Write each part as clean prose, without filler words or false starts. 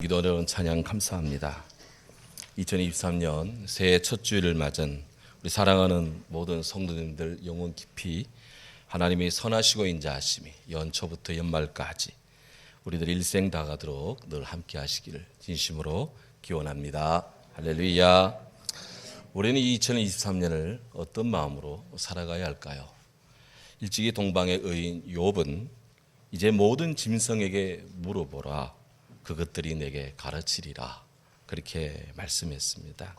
기도 어려운 찬양 감사합니다. 2023년 새해 첫 주일을 맞은 우리 사랑하는 모든 성도님들 영혼 깊이 하나님이 선하시고 인자하심이 연초부터 연말까지 우리들 일생 다가도록 늘 함께 하시기를 진심으로 기원합니다. 할렐루야. 우리는 2023년을 어떤 마음으로 살아가야 할까요? 일찍이 동방의 의인 욥은 이제 모든 짐승에게 물어보라. 그것들이 내게 가르치리라. 그렇게 말씀했습니다.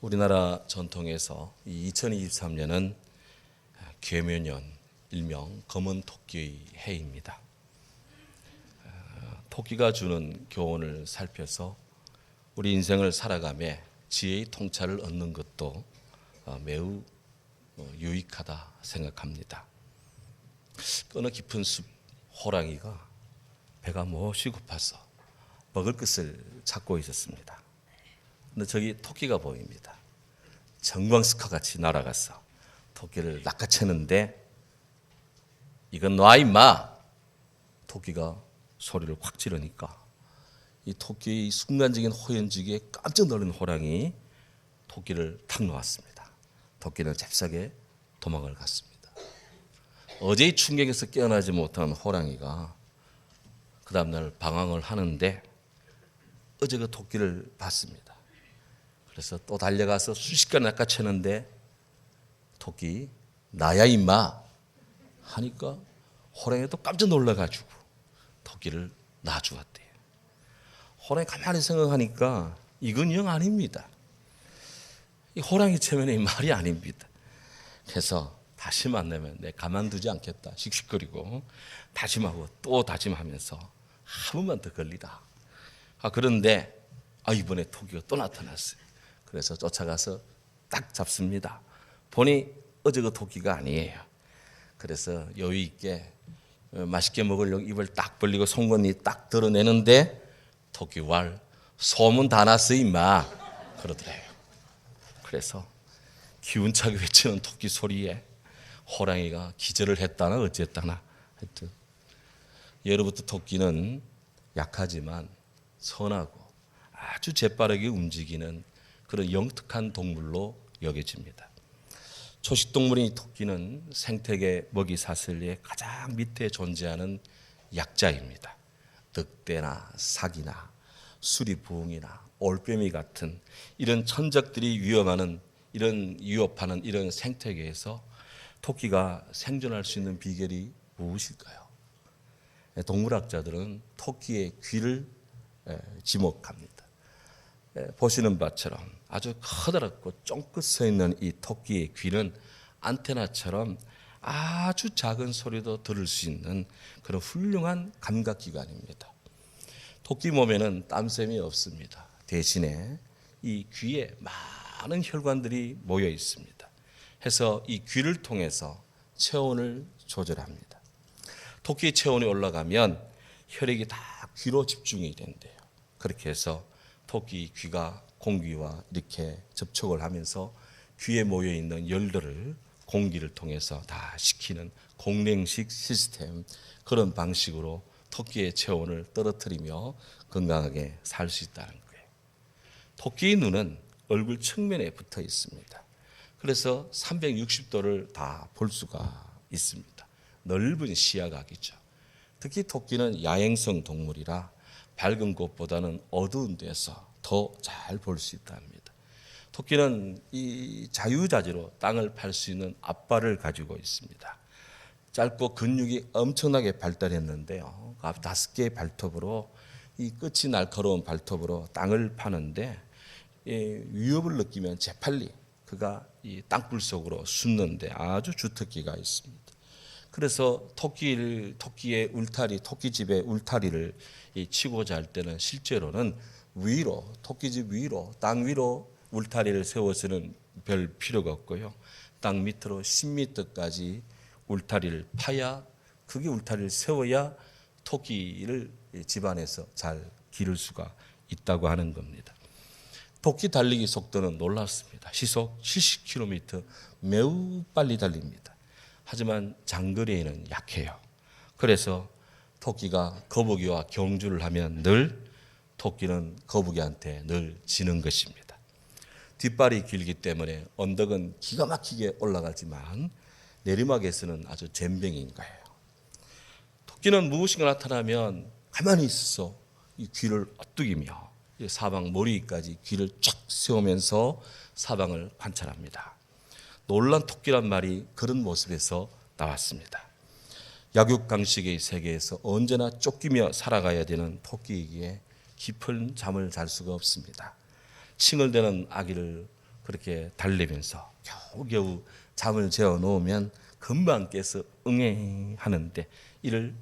우리나라 전통에서 이 2023년은 계묘년, 일명 검은 토끼의 해입니다. 토끼가 주는 교훈을 살펴서 우리 인생을 살아가며 지혜의 통찰을 얻는 것도 매우 유익하다 생각합니다. 끈어 깊은 숲 호랑이가 배가 몹시 고파서 먹을 것을 찾고 있었습니다. 근데 저기 토끼가 보입니다. 정광석화같이 날아가서 토끼를 낚아채는데 이건 놔 임마. 토끼가 소리를 확 지르니까 이 토끼의 순간적인 호연지기에 깜짝 놀란 호랑이 토끼를 탁 놓았습니다. 토끼는 잽싸게 도망을 갔습니다. 어제의 충격에서 깨어나지 못한 호랑이가 그 다음날 방황을 하는데 어제 그 토끼를 봤습니다. 그래서 또 달려가서 순식간에 낚아채는데 토끼 나야 임마 하니까 호랑이도 깜짝 놀라가지고 토끼를 놔주었대요. 호랑이 가만히 생각하니까 이건 영 아닙니다. 이 호랑이 체면이 말이 아닙니다. 그래서 다시 만나면 내 가만두지 않겠다 씩씩거리고 다짐하고 또 다짐하면서 한 번만 더 걸리다. 그런데 이번에 토끼가 또 나타났어요. 그래서 쫓아가서 딱 잡습니다. 보니 어제 그 토끼가 아니에요. 그래서 여유 있게 맛있게 먹으려고 입을 딱 벌리고 송곳니 딱 드러내는데 토끼 왈 소문 다 났어 임마 그러더래요. 그래서 기운차게 외치는 토끼 소리에 호랑이가 기절을 했다나 어쨌다나 하여튼 예로부터 토끼는 약하지만 선하고 아주 재빠르게 움직이는 그런 영특한 동물로 여겨집니다. 초식동물인 토끼는 생태계 먹이 사슬리의 가장 밑에 존재하는 약자입니다. 늑대나 사기나 수리부엉이나 올빼미 같은 이런 천적들이 위협하는 이런 생태계에서 토끼가 생존할 수 있는 비결이 무엇일까요? 동물학자들은 토끼의 귀를 지목합니다. 보시는 바처럼 아주 커다랗고 쫑긋 서 있는 이 토끼의 귀는 안테나처럼 아주 작은 소리도 들을 수 있는 그런 훌륭한 감각기관입니다. 토끼 몸에는 땀샘이 없습니다. 대신에 이 귀에 많은 혈관들이 모여 있습니다. 해서 이 귀를 통해서 체온을 조절합니다. 토끼의 체온이 올라가면 혈액이 다 귀로 집중이 된대요. 그렇게 해서 토끼 귀가 공기와 이렇게 접촉을 하면서 귀에 모여 있는 열들을 공기를 통해서 다 식히는 공랭식 시스템, 그런 방식으로 토끼의 체온을 떨어뜨리며 건강하게 살 수 있다는 거예요. 토끼의 눈은 얼굴 측면에 붙어 있습니다. 그래서 360도를 다 볼 수가 있습니다. 넓은 시야각이죠. 특히 토끼는 야행성 동물이라 밝은 곳보다는 어두운 데서 더 잘 볼 수 있답니다. 토끼는 이 자유자재로 땅을 팔 수 있는 앞발을 가지고 있습니다. 짧고 근육이 엄청나게 발달했는데요. 5개의 발톱으로 이 끝이 날카로운 발톱으로 땅을 파는데 위협을 느끼면 재빨리 그가 이 땅굴 속으로 숨는데 아주 주특기가 있습니다. 그래서 토끼의 울타리, 토끼집의 울타리를 치고자 할 때는 실제로는 위로, 토끼집 위로, 땅 위로 울타리를 세워서는 별 필요가 없고요. 땅 밑으로 10m까지 울타리를 파야, 그게 울타리를 세워야 토끼를 집안에서 잘 기를 수가 있다고 하는 겁니다. 토끼 달리기 속도는 놀랍습니다. 시속 70km 매우 빨리 달립니다. 하지만 장거리에는 약해요. 그래서 토끼가 거북이와 경주를 하면 늘 토끼는 거북이한테 늘 지는 것입니다. 뒷발이 길기 때문에 언덕은 기가 막히게 올라가지만 내리막에서는 아주 젬병인 거예요. 토끼는 무엇인가 나타나면 가만히 있어서 이 귀를 엇뜨기며 사방 머리까지 귀를 쫙 세우면서 사방을 관찰합니다. 놀란 토끼란 말이 그런 모습에서 나왔습니다. 약육강식의 세계에서 언제나 쫓기며 살아가야 되는 토끼이기에 깊은 잠을 잘 수가 없습니다. 칭얼대는 아기를 그렇게 달래면서 겨우겨우 잠을 재워 놓으면 금방 깨서 응애 하는데 이를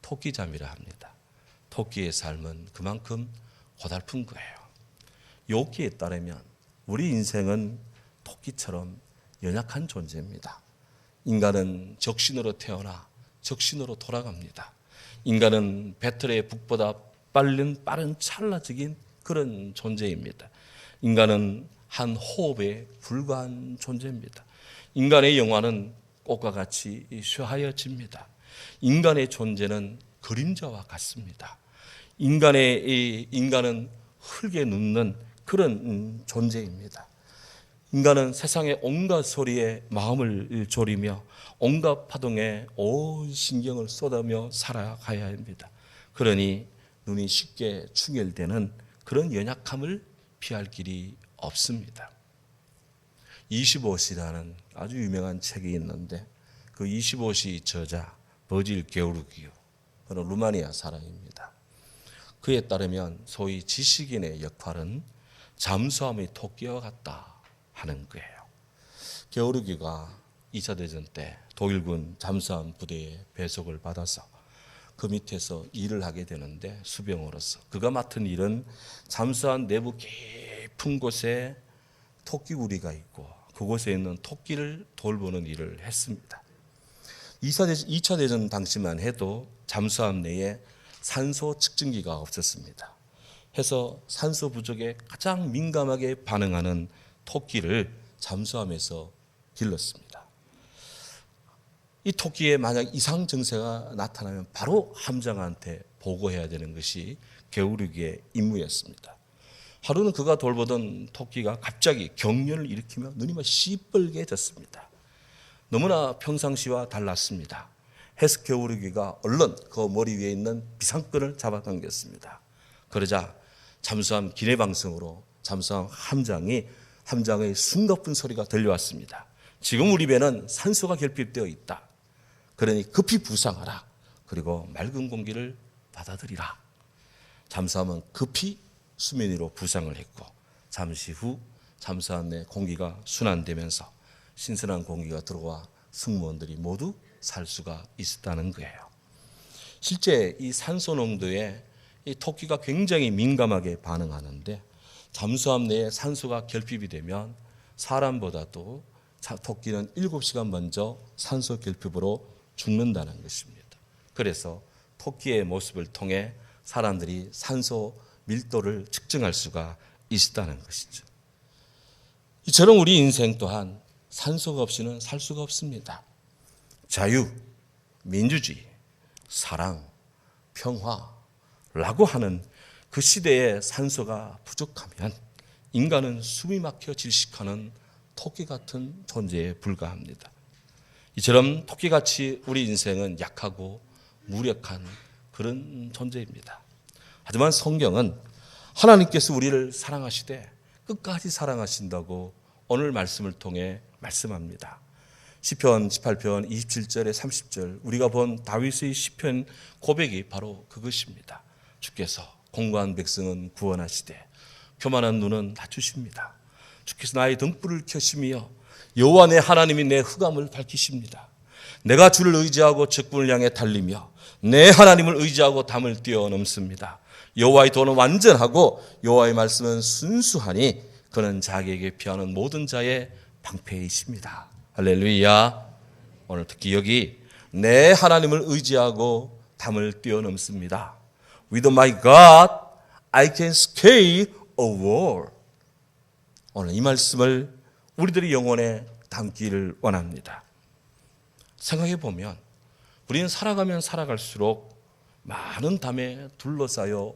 토끼잠이라 합니다. 토끼의 삶은 그만큼 고달픈 거예요. 욥기에 따르면 우리 인생은 토끼처럼 연약한 존재입니다. 인간은 적신으로 태어나 적신으로 돌아갑니다. 인간은 배틀의 북보다 빠른 찰나적인 그런 존재입니다. 인간은 한 호흡에 불과한 존재입니다. 인간의 영화는 꽃과 같이 쇠하여집니다. 인간의 존재는 그림자와 같습니다. 인간은 흙에 눕는 그런 존재입니다. 인간은 세상의 온갖 소리에 마음을 졸이며 온갖 파동에 온 신경을 쏟아며 살아가야 합니다. 그러니 눈이 쉽게 충혈되는 그런 연약함을 피할 길이 없습니다. 25시라는 아주 유명한 책이 있는데 그 25시 저자 버질 게오르기요, 그는 루마니아 사람입니다. 그에 따르면 소위 지식인의 역할은 잠수함의 토끼와 같다 하는 거예요. 게오르기가 2차 대전 때 독일군 잠수함 부대에 배속을 받아서 그 밑에서 일을 하게 되는데 수병으로서 그가 맡은 일은 잠수함 내부 깊은 곳에 토끼구리가 있고 그곳에 있는 토끼를 돌보는 일을 했습니다. 2차 대전 당시만 해도 잠수함 내에 산소 측정기가 없었습니다. 해서 산소 부족에 가장 민감하게 반응하는 토끼를 잠수함에서 길렀습니다. 이 토끼에 만약 이상 증세가 나타나면 바로 함장한테 보고해야 되는 것이 게오르기의 임무였습니다. 하루는 그가 돌보던 토끼가 갑자기 경련을 일으키며 눈이 막 시뻘개졌습니다. 너무나 평상시와 달랐습니다. 해서 게오르기가 얼른 그 머리 위에 있는 비상끈을 잡아당겼습니다. 그러자 잠수함 기내방송으로 잠수함 함장의 숨가쁜 소리가 들려왔습니다. 지금 우리 배는 산소가 결핍되어 있다. 그러니 급히 부상하라. 그리고 맑은 공기를 받아들이라. 잠수함은 급히 수면 위로 부상을 했고 잠시 후 잠수함 내 공기가 순환되면서 신선한 공기가 들어와 승무원들이 모두 살 수가 있었다는 거예요. 실제 이 산소 농도에 이 토끼가 굉장히 민감하게 반응하는데 잠수함 내에 산소가 결핍이 되면 사람보다도 토끼는 7시간 먼저 산소 결핍으로 죽는다는 것입니다. 그래서 토끼의 모습을 통해 사람들이 산소 밀도를 측정할 수가 있다는 것이죠. 이처럼 우리 인생 또한 산소가 없이는 살 수가 없습니다. 자유, 민주주의, 사랑, 평화라고 하는 그 시대에 산소가 부족하면 인간은 숨이 막혀 질식하는 토끼 같은 존재에 불과합니다. 이처럼 토끼같이 우리 인생은 약하고 무력한 그런 존재입니다. 하지만 성경은 하나님께서 우리를 사랑하시되 끝까지 사랑하신다고 오늘 말씀을 통해 말씀합니다. 시편 18편 27절에 30절 우리가 본 다윗의 시편 고백이 바로 그것입니다. 주께서 공고한 백성은 구원하시되 교만한 눈은 낮추십니다. 주께서 나의 등불을 켜시며 여호와 내 하나님이 내 흑암을 밝히십니다. 내가 주를 의지하고 적군을 향해 달리며 내 하나님을 의지하고 담을 뛰어넘습니다. 여호와의 도는 완전하고 여호와의 말씀은 순수하니 그는 자기에게 피하는 모든 자의 방패이십니다. 할렐루야. 오늘 특히 여기 내 하나님을 의지하고 담을 뛰어넘습니다. With my God, I can scale a wall. 오늘 이 말씀을 우리들의 영혼에 담기를 원합니다. 생각해 보면 우리는 살아가면 살아갈수록 많은 담에 둘러싸여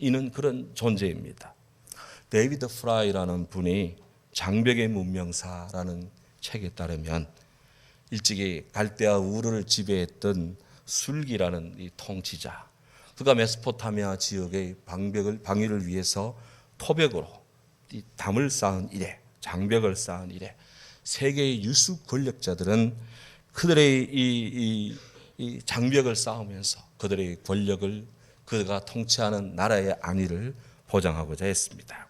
있는 그런 존재입니다. 데이비드 프라이라는 분이 장벽의 문명사라는 책에 따르면 일찍이 갈대아 우르를 지배했던 술기라는 이 통치자, 그가 메소포타미아 지역의 방위를 위해서 토벽으로 이 담을 쌓은 이래, 장벽을 쌓은 이래 세계의 유수 권력자들은 그들의 이 장벽을 쌓으면서 그들의 권력을 그가 통치하는 나라의 안위를 보장하고자 했습니다.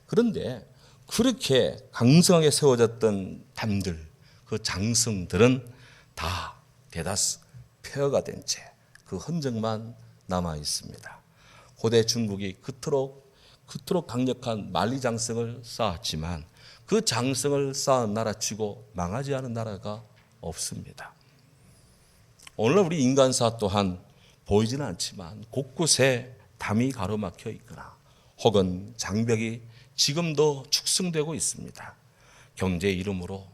그런데 그렇게 강성하게 세워졌던 담들, 그 장성들은 다 대다수 폐허가 된 채 그 흔적만 남아 있습니다. 고대 중국이 그토록 강력한 만리장성을 쌓았지만 그 장성을 쌓은 나라치고 망하지 않은 나라가 없습니다. 오늘날 우리 인간사 또한 보이지는 않지만 곳곳에 담이 가로막혀 있거나 혹은 장벽이 지금도 축성되고 있습니다. 경제의 이름으로,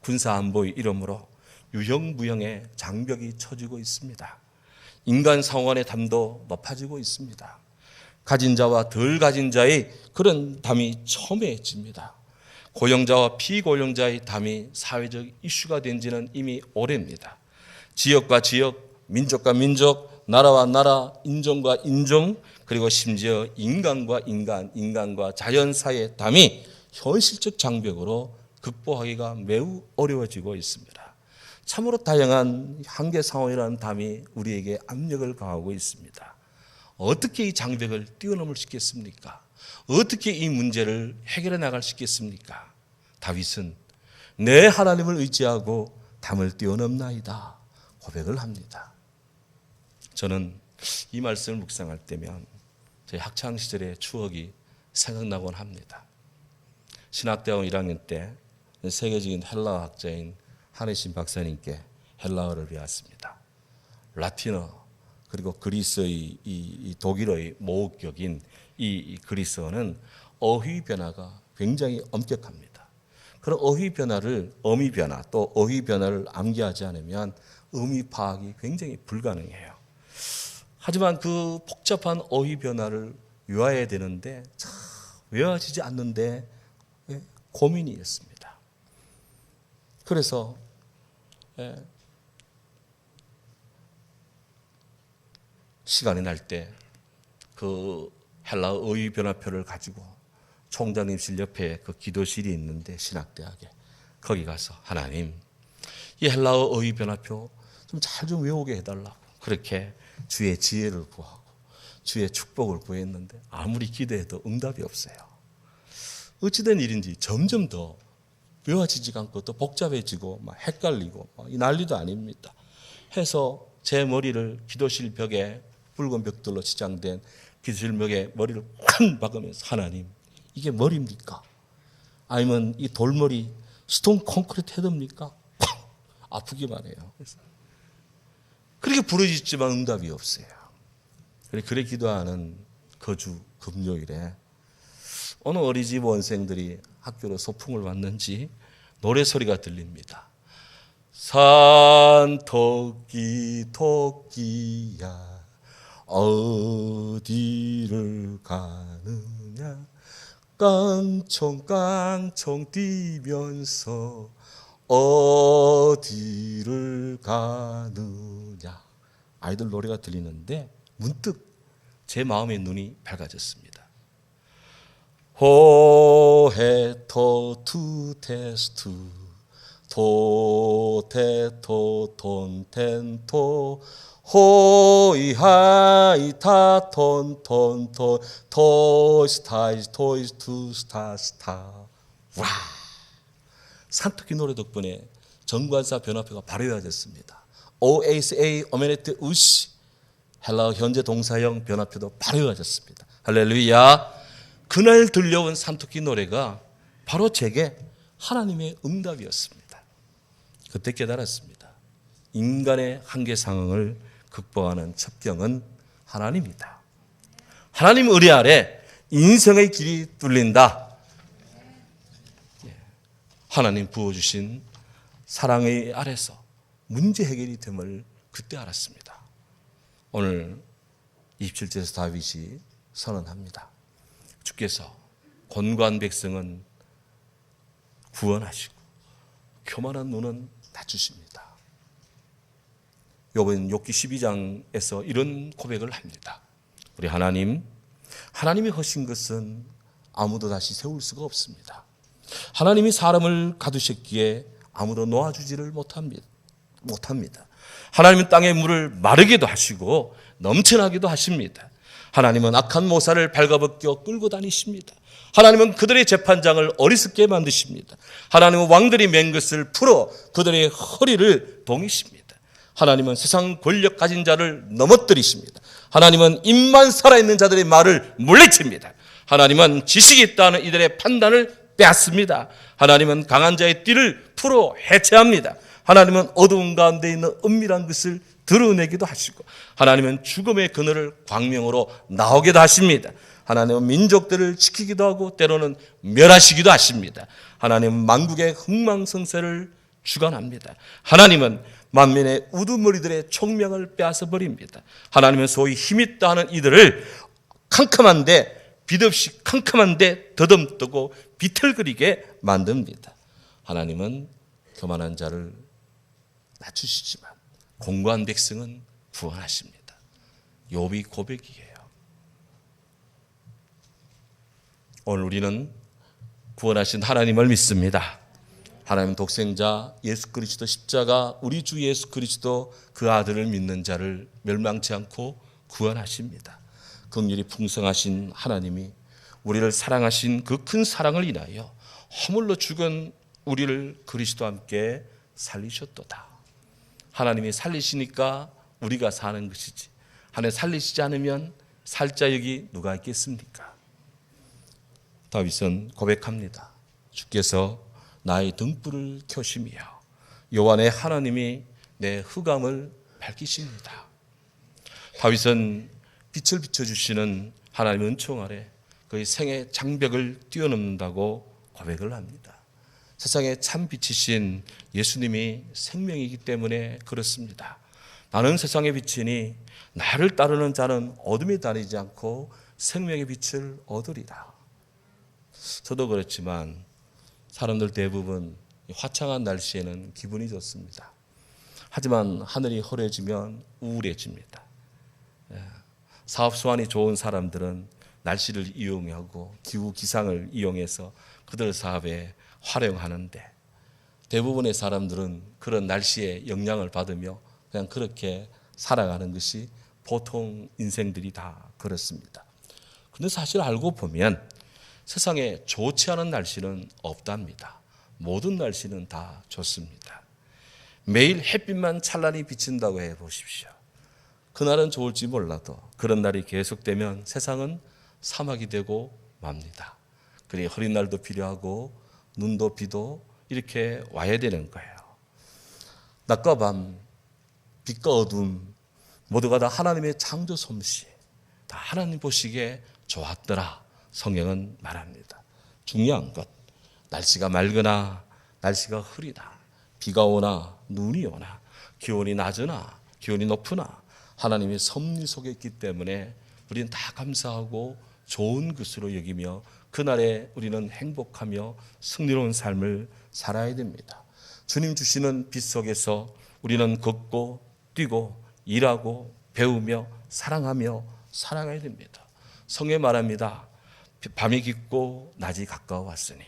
군사안보의 이름으로 유형무형의 장벽이 쳐지고 있습니다. 인간 상환의 담도 높아지고 있습니다. 가진 자와 덜 가진 자의 그런 담이 첨예해집니다. 고용자와 피고용자의 담이 사회적 이슈가 된 지는 이미 오래입니다. 지역과 지역, 민족과 민족, 나라와 나라, 인종과 인종, 그리고 심지어 인간과 인간, 인간과 자연 사이의 담이 현실적 장벽으로 극복하기가 매우 어려워지고 있습니다. 참으로 다양한 한계 상황이라는 담이 우리에게 압력을 가하고 있습니다. 어떻게 이 장벽을 뛰어넘을 수 있겠습니까? 어떻게 이 문제를 해결해 나갈 수 있겠습니까? 다윗은 내 하나님을 의지하고 담을 뛰어넘나이다 고백을 합니다. 저는 이 말씀을 묵상할 때면 제 학창시절의 추억이 생각나곤 합니다. 신학대학원 1학년 때 세계적인 헬라어 학자인 한혜신 박사님께 헬라어를 배웠습니다. 라틴어 그리고 그리스의 이 독일어의 모국격인 이 그리스어는 어휘 변화가 굉장히 엄격합니다. 그런 어휘 변화를 어미 변화 또 어휘 변화를 암기하지 않으면 의미 파악이 굉장히 불가능해요. 하지만 그 복잡한 어휘 변화를 외워야 되는데 참 외워지지 않는데 고민이었습니다. 그래서 시간이 날 때 그 헬라어 어휘 변화표를 가지고 총장님실 옆에 그 기도실이 있는데 신학대학에 거기 가서 하나님 이 헬라어 어휘 변화표 좀 잘 좀 외우게 해달라고 그렇게 주의 지혜를 구하고 주의 축복을 구했는데 아무리 기도해도 응답이 없어요. 어찌된 일인지 점점 더 외워지지가 않고 또 복잡해지고 막 헷갈리고 이 난리도 아닙니다. 해서 제 머리를 기도실 벽에 붉은 벽돌로 치장된 기도실 벽에 머리를 쾅 박으면서 하나님 이게 머리입니까? 아니면 이 돌머리 스톤 콘크리트 헤드입니까? 아프기만 해요. 그렇게 부르짖지만 응답이 없어요. 그래 기도하는 거주 금요일에 어느 어린이집 원생들이 학교로 소풍을 왔는지 노래소리가 들립니다. 산토끼 토끼야 어디를 가느냐 깡총깡총 뛰면서 어디를 가느냐 아이들 노래가 들리는데 문득 제 마음의 눈이 밝아졌습니다. 호헤토 투테스투 토테토 톤텐토 호이하이타 톤톤토 토스타이스 토이스 투스타스타 와 산토끼 노래 덕분에 정관사 변화표가 바로 외워졌습니다. OSA 어메네트 우시 헬라어 현재 동사형 변화표도 바로 외워졌습니다. 할렐루야. 그날 들려온 산토끼 노래가 바로 제게 하나님의 응답이었습니다. 그때 깨달았습니다. 인간의 한계 상황을 극복하는 첩경은 하나님이다. 하나님 의뢰 아래 인생의 길이 뚫린다. 하나님 부어주신 사랑의 아래서 문제 해결이 됨을 그때 알았습니다. 오늘 27절에서 다윗이 선언합니다. 주께서 곤고한 백성은 구원하시고 교만한 눈은 낮추십니다. 욥은 욥기 12장에서 이런 고백을 합니다. 우리 하나님이 하신 것은 아무도 다시 세울 수가 없습니다. 하나님이 사람을 가두셨기에 아무도 놓아주지를 못합니다. 하나님은 땅의 물을 마르게도 하시고 넘쳐나기도 하십니다. 하나님은 악한 모사를 발가벗겨 끌고 다니십니다. 하나님은 그들의 재판장을 어리석게 만드십니다. 하나님은 왕들이 맨 것을 풀어 그들의 허리를 동이십니다. 하나님은 세상 권력 가진 자를 넘어뜨리십니다. 하나님은 입만 살아있는 자들의 말을 물리칩니다. 하나님은 지식이 있다는 이들의 판단을 빼앗습니다. 하나님은 강한 자의 띠를 풀어 해체합니다. 하나님은 어두운 가운데 있는 은밀한 것을 드러내기도 하시고, 하나님은 죽음의 그늘을 광명으로 나오게도 하십니다. 하나님은 민족들을 지키기도 하고 때로는 멸하시기도 하십니다. 하나님은 만국의 흥망성쇠를 주관합니다. 하나님은 만민의 우두머리들의 총명을 빼앗아 버립니다. 하나님은 소위 힘있다 하는 이들을 캄캄한데, 빛없이 캄캄한데 더듬뜨고 비틀거리게 만듭니다. 하나님은 교만한 자를 낮추시지만 공고한 백성은 구원하십니다. 욥이 고백이에요. 오늘 우리는 구원하신 하나님을 믿습니다. 하나님 독생자 예수 그리스도 십자가 우리 주 예수 그리스도 그 아들을 믿는 자를 멸망치 않고 구원하십니다. 긍휼이 풍성하신 하나님이 우리를 사랑하신 그 큰 사랑을 인하여 허물로 죽은 우리를 그리스도와 함께 살리셨도다. 하나님이 살리시니까 우리가 사는 것이지, 하나님 살리시지 않으면 살 자역이 누가 있겠습니까? 다윗은 고백합니다. 주께서 나의 등불을 켜시며 요한의 하나님이 내 흑암을 밝히십니다. 다윗은 빛을 비춰주시는 하나님의 은총 아래 그의 생의 장벽을 뛰어넘는다고 고백을 합니다. 세상에 참 빛이신 예수님이 생명이기 때문에 그렇습니다. 나는 세상의 빛이니 나를 따르는 자는 어둠에 다니지 않고 생명의 빛을 얻으리라. 저도 그렇지만 사람들 대부분 화창한 날씨에는 기분이 좋습니다. 하지만 하늘이 흐려지면 우울해집니다. 사업 수완이 좋은 사람들은 날씨를 이용하고 기후 기상을 이용해서 그들 사업에 활용하는데, 대부분의 사람들은 그런 날씨에 영향을 받으며 그냥 그렇게 살아가는 것이 보통 인생들이 다 그렇습니다. 그런데 사실 알고 보면 세상에 좋지 않은 날씨는 없답니다. 모든 날씨는 다 좋습니다. 매일 햇빛만 찬란히 비친다고 해보십시오. 그날은 좋을지 몰라도 그런 날이 계속되면 세상은 사막이 되고 맙니다. 그래 흐린 날도 필요하고 눈도 비도 이렇게 와야 되는 거예요. 낮과 밤, 빛과 어둠 모두가 다 하나님의 창조 솜씨, 다 하나님 보시기에 좋았더라 성경은 말합니다. 중요한 것, 날씨가 맑으나 날씨가 흐리나 비가 오나 눈이 오나 기온이 낮으나 기온이 높으나 하나님의 섭리 속에 있기 때문에 우리는 다 감사하고 좋은 것으로 여기며 그날에 우리는 행복하며 승리로운 삶을 살아야 됩니다. 주님 주시는 빛 속에서 우리는 걷고 뛰고 일하고 배우며 사랑하며 살아가야 됩니다. 성경에 말합니다. 밤이 깊고 낮이 가까워 왔으니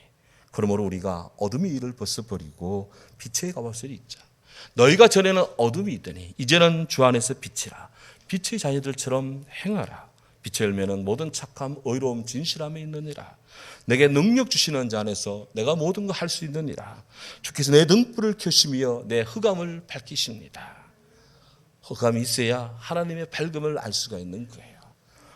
그러므로 우리가 어둠의 일을 벗어버리고 빛의 가옷을 입자. 너희가 전에는 어둠이 있더니 이제는 주 안에서 빛이라. 빛의 자녀들처럼 행하라. 빛의 열매는 모든 착함, 의로움, 진실함에 있느니라. 내게 능력 주시는 자 안에서 내가 모든 거 할 수 있느니라. 주께서 내 등불을 켜시며 내 흑암을 밝히십니다. 흑암이 있어야 하나님의 밝음을 알 수가 있는 거예요.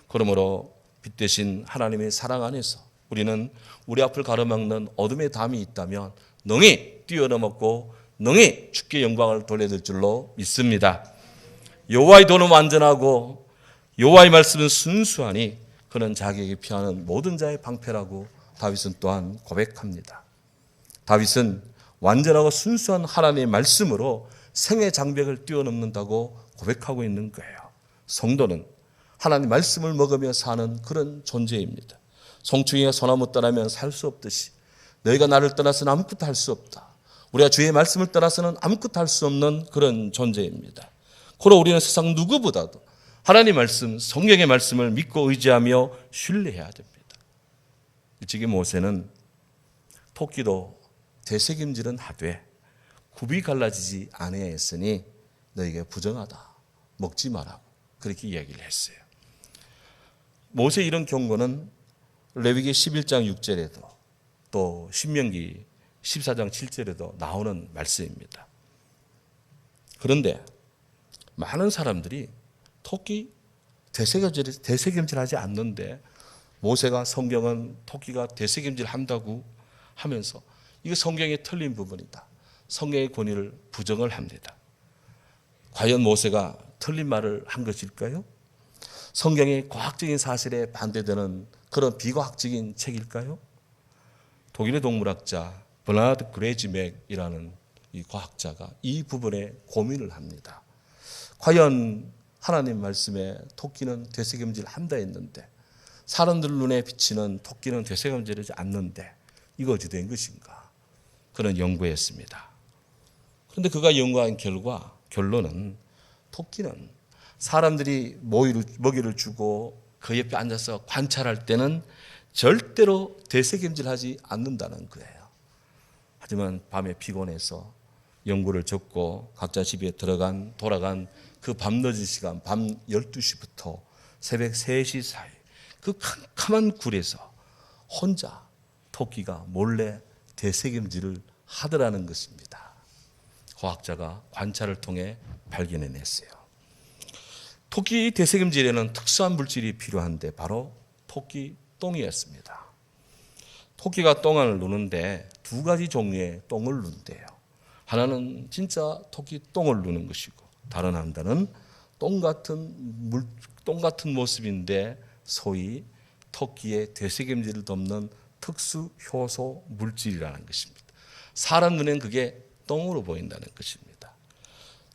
그러므로 빛 대신 하나님의 사랑 안에서 우리는 우리 앞을 가로막는 어둠의 담이 있다면 능히 뛰어넘었고 능히 주께 영광을 돌려드릴 줄로 믿습니다. 여호와의 도는 완전하고 여호와의 말씀은 순수하니 그는 자기에게 피하는 모든 자의 방패라고 다윗은 또한 고백합니다. 다윗은 완전하고 순수한 하나님의 말씀으로 생의 장벽을 뛰어넘는다고 고백하고 있는 거예요. 성도는 하나님 말씀을 먹으며 사는 그런 존재입니다. 송충이가 소나무 떠나면 살 수 없듯이 너희가 나를 떠나서는 아무것도 할 수 없다. 우리가 주의 말씀을 떠나서는 아무것도 할 수 없는 그런 존재입니다. 그러나 우리는 세상 누구보다도 하나님 말씀, 성경의 말씀을 믿고 의지하며 신뢰해야 됩니다. 일찍이 모세는 토끼도 되새김질은 하되 굽이 갈라지지 아니하였으니 너에게 부정하다. 먹지 마라고 그렇게 이야기를 했어요. 모세 이런 경고는 레위기 11장 6절에도 또 신명기 14장 7절에도 나오는 말씀입니다. 그런데 많은 사람들이 토끼 되새김질하지 않는데 모세가 성경은 토끼가 되새김질 한다고 하면서 이거 성경에 틀린 부분이다. 성경의 권위를 부정을 합니다. 과연 모세가 틀린 말을 한 것일까요? 성경의 과학적인 사실에 반대되는 그런 비과학적인 책일까요? 독일의 동물학자 버나드 그레지맥이라는 이 과학자가 이 부분에 고민을 합니다. 과연 하나님 말씀에 토끼는 되새김질 한다 했는데 사람들 눈에 비치는 토끼는 되새김질하지 않는데 이거 어찌 된 것인가? 그런 연구했습니다. 그런데 그가 연구한 결론은 토끼는 사람들이 먹이를 주고 그 옆에 앉아서 관찰할 때는 절대로 되새김질하지 않는다는 거예요. 하지만 밤에 피곤해서 연구를 접고 각자 집에 돌아간 그 밤늦은 시간, 밤 12시부터 새벽 3시 사이 그 캄캄한 굴에서 혼자 토끼가 몰래 되새김질을 하더라는 것입니다. 과학자가 관찰을 통해 발견해냈어요. 토끼 되새김질에는 특수한 물질이 필요한데 바로 토끼 똥이었습니다. 토끼가 똥을 누는데 두 가지 종류의 똥을 누는데요. 하나는 진짜 토끼 똥을 누는 것이고 다른 하나는 똥 같은 모습인데 소위 토끼의 되새김질을 덮는 특수 효소 물질이라는 것입니다. 사람 눈엔 그게 똥으로 보인다는 것입니다.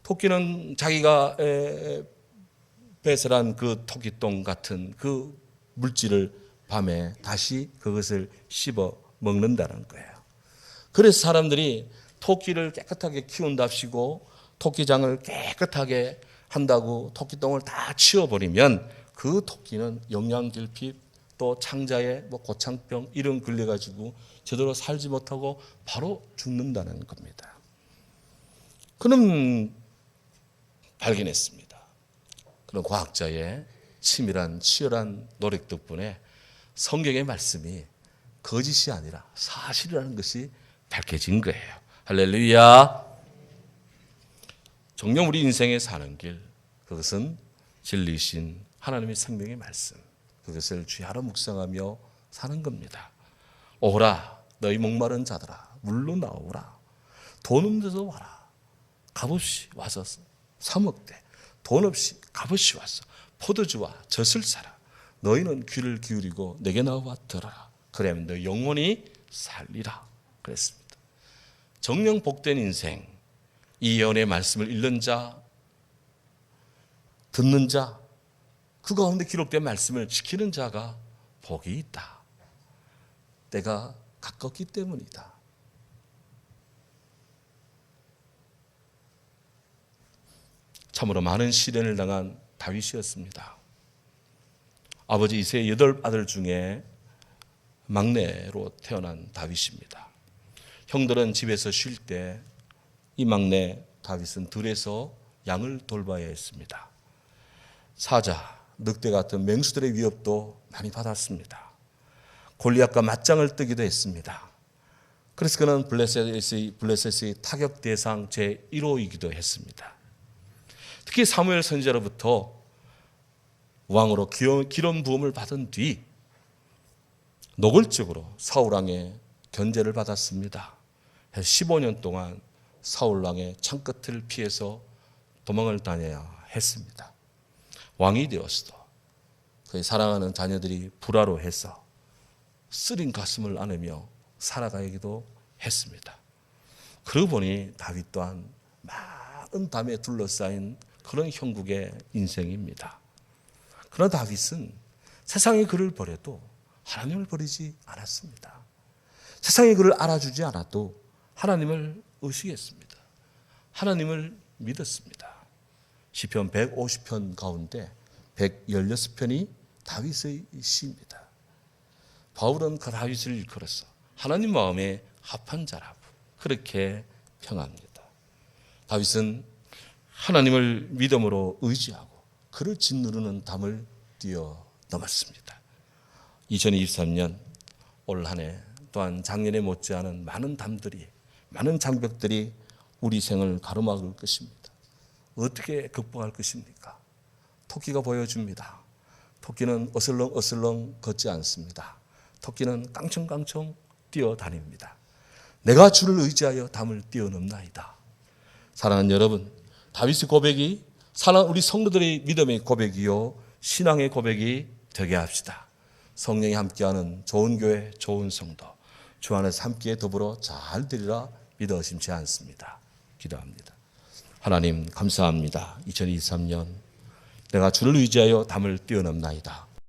토끼는 자기가 배설한 그 토끼똥 같은 그 물질을 밤에 다시 그것을 씹어 먹는다는 거예요. 그래서 사람들이 토끼를 깨끗하게 키운답시고 토끼장을 깨끗하게 한다고 토끼똥을 다 치워버리면 그 토끼는 영양결핍 또 창자에 고창병 이런 걸려가지고 제대로 살지 못하고 바로 죽는다는 겁니다. 그는 발견했습니다. 그런 과학자의 치밀한 치열한 노력 덕분에 성경의 말씀이 거짓이 아니라 사실이라는 것이 밝혀진 거예요. 할렐루야. 정녕 우리 인생에 사는 길, 그것은 진리이신 하나님의 생명의 말씀, 그것을 주야로 묵상하며 사는 겁니다. 오라 너희 목마른 자들아 물로 나오라. 돈 없는 데서 와라. 값없이 와서 사 먹되 돈 없이 값없이 와서 포도주와 젖을 사라. 너희는 귀를 기울이고 내게 나와 들어라. 그러면 너 영원히 살리라. 그랬습니다. 정령 복된 인생, 이 예언의 말씀을 읽는 자, 듣는 자, 그 가운데 기록된 말씀을 지키는 자가 복이 있다. 때가 가깝기 때문이다. 참으로 많은 시련을 당한 다윗이었습니다. 아버지 이세의 8아들 중에 막내로 태어난 다윗입니다. 형들은 집에서 쉴 때 이 막내 다윗은 들에서 양을 돌봐야 했습니다. 사자, 늑대 같은 맹수들의 위협도 많이 받았습니다. 골리앗과 맞짱을 뜨기도 했습니다. 그래서 그는 블레셋의 타격 대상 제1호이기도 했습니다. 특히 사무엘 선지자로부터 왕으로 기름 부음을 받은 뒤 노골적으로 사울왕의 견제를 받았습니다. 15년 동안 사울왕의 창끝을 피해서 도망을 다녀야 했습니다. 왕이 되었어도 그의 사랑하는 자녀들이 불화로 해서 쓰린 가슴을 안으며 살아가기도 했습니다. 그러고 보니 다윗 또한 많은 담에 둘러싸인 그런 형국의 인생입니다. 그러나 다윗은 세상이 그를 버려도 하나님을 버리지 않았습니다. 세상이 그를 알아주지 않아도 하나님을 의식했습니다. 하나님을 믿었습니다. 시편 150편 가운데 116편이 다윗의 시입니다. 바울은 그 다윗을 일컬어서 하나님 마음에 합한 자라고 그렇게 평합니다. 다윗은 하나님을 믿음으로 의지하고 그를 짓누르는 담을 뛰어넘었습니다. 2023년 올 한 해 또한 작년에 못지않은 많은 담들이, 많은 장벽들이 우리 생을 가로막을 것입니다. 어떻게 극복할 것입니까? 토끼가 보여줍니다. 토끼는 어슬렁어슬렁 걷지 않습니다. 토끼는 깡총깡총 뛰어다닙니다. 내가 주를 의지하여 담을 뛰어넘나이다. 사랑하는 여러분, 다윗의 고백이 우리 성도들의 믿음의 고백이요 신앙의 고백이 되게 합시다. 성령이 함께하는 좋은 교회, 좋은 성도, 주 안에서 함께 더불어 잘 되리라 믿어 의심치 않습니다. 기도합니다. 하나님 감사합니다. 2023년 내가 주를 의지하여 담을 뛰어넘나이다.